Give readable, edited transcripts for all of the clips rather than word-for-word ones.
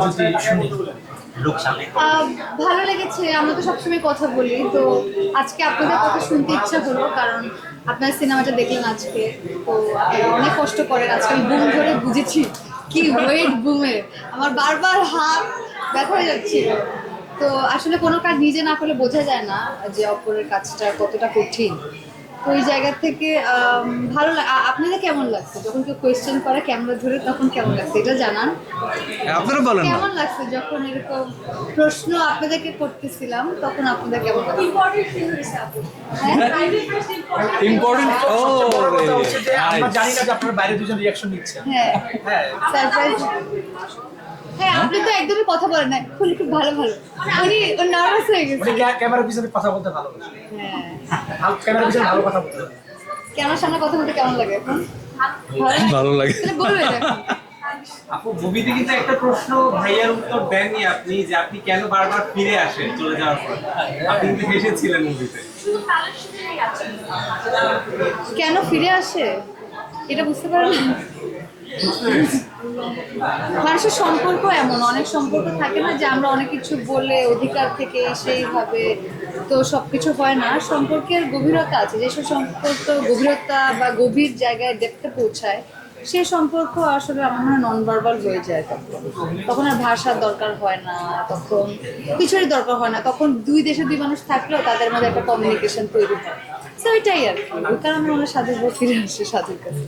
যদি শুনি। ভালো লেগেছে। আমরা তো সবসময় কথা বলি, তো আজকে আপনাদের কথা শুনতে ইচ্ছা হলো, কারণ আপনার সিনেমাটা দেখলেন আজকে, তো আপনারা অনেক কষ্ট করেন। আজকে আমি বুম ধরে বুঝেছি কি ওয়েট বুমের, আমার বারবার হাত ব্যথা হয়ে যাচ্ছিল। তো আসলে কোনো কাজ নিজে না করলে বোঝা যায় না যে অপরের কাজটা কতটা কঠিন। তো ওই জায়গা থেকে ভালো আপনাদের কেমন লাগছে যখন কেউ কোয়েশ্চেন করে ক্যামেরা ধরে, তখন কেমন লাগছে এটা জানান। আপনারা বলেন না। কেমন লাগছে যখন এরকম প্রশ্ন আপনাদেরকে করতেছিলাম, তখন আপনাদের কেমন লাগছে? ইম্পর্টেন্ট ও কথা হচ্ছে যে আমরা জানি না যে আপনারা বাইরে দুজন রিঅ্যাকশন নিচ্ছেন। হ্যাঁ, হ্যাঁ, সারপ্রাইজ। হ্যাঁ, আপনি তো একদমই কথা বলেন না, খুব ভালো উনি নার্ভাস হয়ে গেছে। উনি ক্যামেরার পিছনে কথা বলতে ভালোবাসেন। হ্যাঁ, ক্যামেরার পিছনে ভালো কথা বলতে। ক্যামেরার সামনে কথা বলতে কেমন লাগে এখন? ভালো লাগে। তাহলে বলবেন এখন। আপু মুভিতে কিন্তু একটা প্রশ্ন ভাইয়ার উত্তর দেননি আপনি, যে আপনি কেন বারবার ফিরে আসেন চলে যাওয়ার পর। আপনি কিন্তু হেসেছিলেন মুভিতে। কেন ফিরে আসে এটা বুঝতে পারেন না? মানুষের সম্পর্ক এমন, অনেক সম্পর্ক থাকে না যে আমরা অনেক কিছু বলে অধিকার থেকে সেইভাবে তো সবকিছু হয় না। সম্পর্কের গভীরতা আছে, যেসব সম্পর্ক গভীরতা বা গভীর জায়গায় দেখতে পৌঁছায়, সেই সম্পর্ক আসলে আমার মনে হয় নন ভার্বাল হয়ে যায়। তখন আর ভাষার দরকার হয় না, তখন কিছুরই দরকার হয় না, তখন দুই দেশের দুই মানুষ থাকলেও তাদের মধ্যে একটা কমিউনিকেশন তৈরি হয়। তো এটাই আর কি, ওই কারণে আমরা সাধুর ফিরে আসি সাধুর কাছে।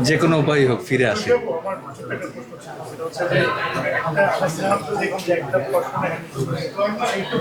যে কোনো উপায় হোক ফিরে আসে। আমার ছোট্ট একটা প্রশ্ন ছিল, সেটা হচ্ছে যে আপনার সিনেমাতে দেখুন যে একটা প্রশ্ন একটু